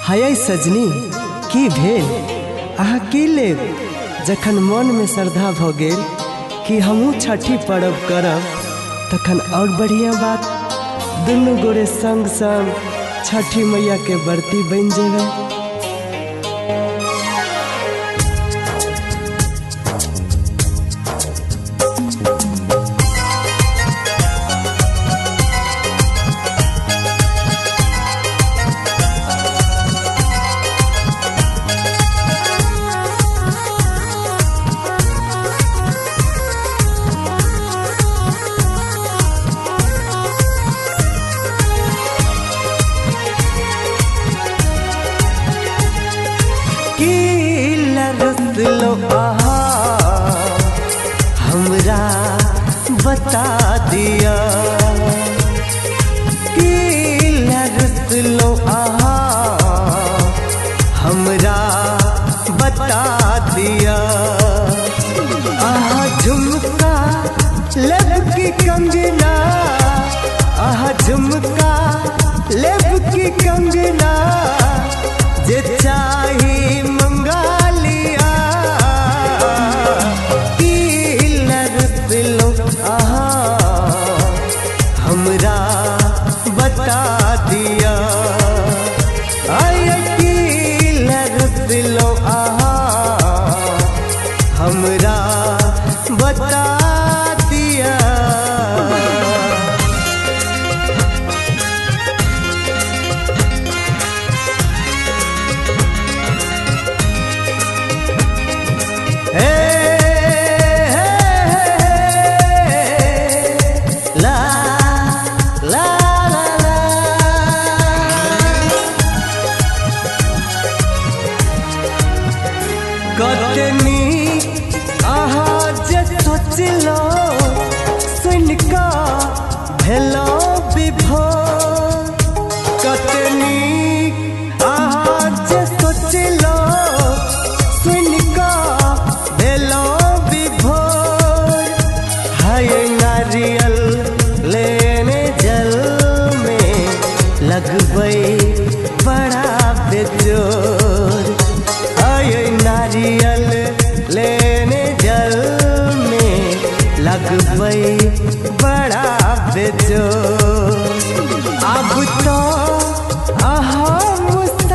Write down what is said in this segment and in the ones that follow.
हाय सजनी की भेल अहाँ की लेब जखन मन में श्रद्धा भ गेल कि हमहू छठी पर्व करब तखन और बढ़िया बात दुनू गोरे संग संग छठी मैया के बरती बन जेबे। लो आहा हमरा बता दिया कि लरस लो आहा हमरा बता दिया। आहा झुमका लब की कंगना, आहा झुमका लब की कंगना जे चाही मंगा हमरा बता दिया। दिलो आहा हमरा बता दिया। कतनी आहा जे सोचलो सुन का भेलो विभोर, कतनी आहा जे सोचलो सुन का भेलो विभोर। हाय नारियल लेने जल में लगबै बड़ा बेजोर, नारियल लेने जल में लगबै बड़ा बेजोर। अब तो आहा मुस्क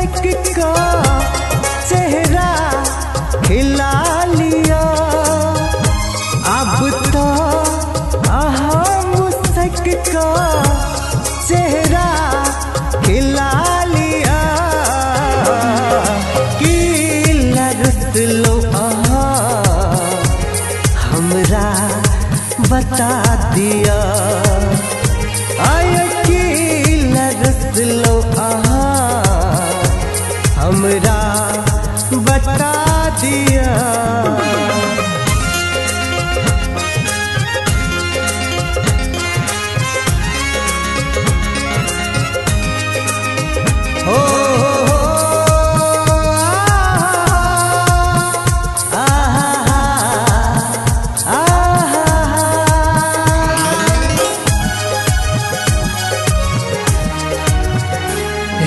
का चेहरा खिला लिया, अब तो आहा मुस्क का चेहरा खिला लिया। लो आहा हमरा बता दिया। कि लरस लो आहा हमरा बता दिया।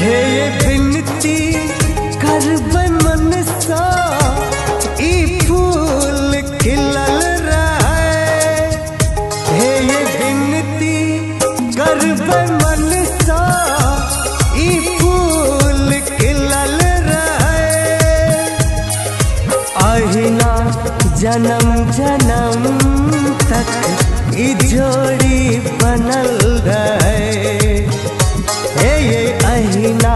हे बिनती करबै मन सा ई फूल खिलल रहे। हे बिनती करबै मन सा ई फूल खिलल रहे। अहिना जन्म जन्म तक ई जोड़ी बनल रहे। अहिना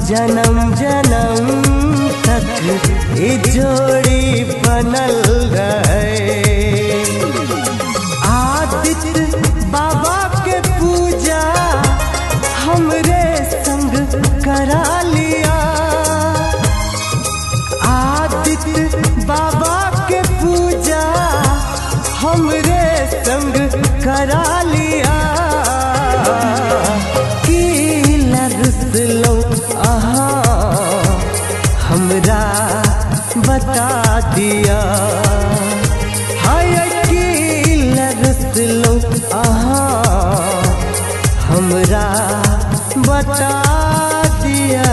जन्म जन्म तक ई जोड़ी बनल रहे। आदित्य बाबा के पूजा हमरे संग करा लिया। आदित्य बाबा के पूजा हमरे संग करा लिया। लो आहा हमरा बता दिया। हाय कि लरस लो आहा हमरा बता दिया।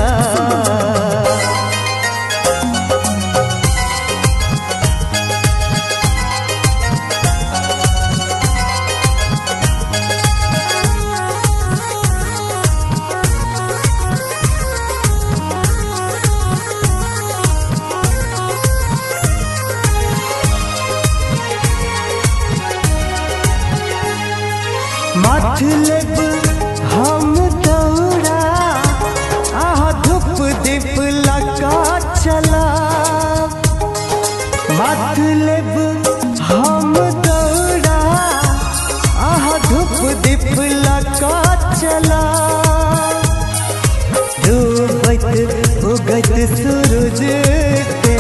उगत सूरज के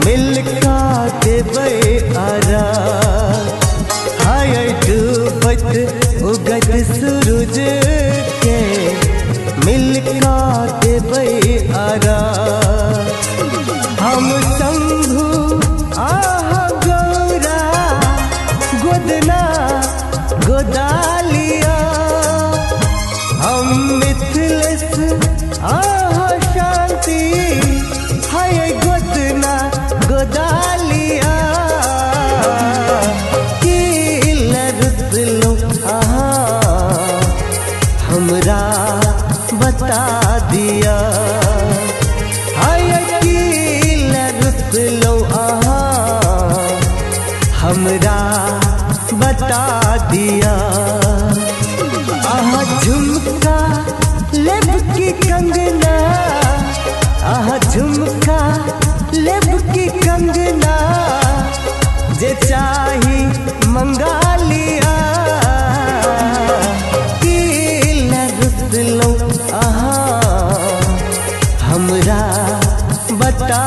मिल का देबै आरा। हाय डूबत उगत सूरज के मिल का देबै आरा। हम शंभु आह गौरा गोदना गोदालिया। हम मिथिलेश आह शांति हाय गोदना गोदालिया। की लरुसलो आहा हमरा बता दिया। हाय की लरुसलो आहा हमरा बता दिया। आहा झुमका लेब की कंगना, आहा झुमका लेब की कंगना, जे चाही मंगा लिया। की लरुसलो आहा हमरा बता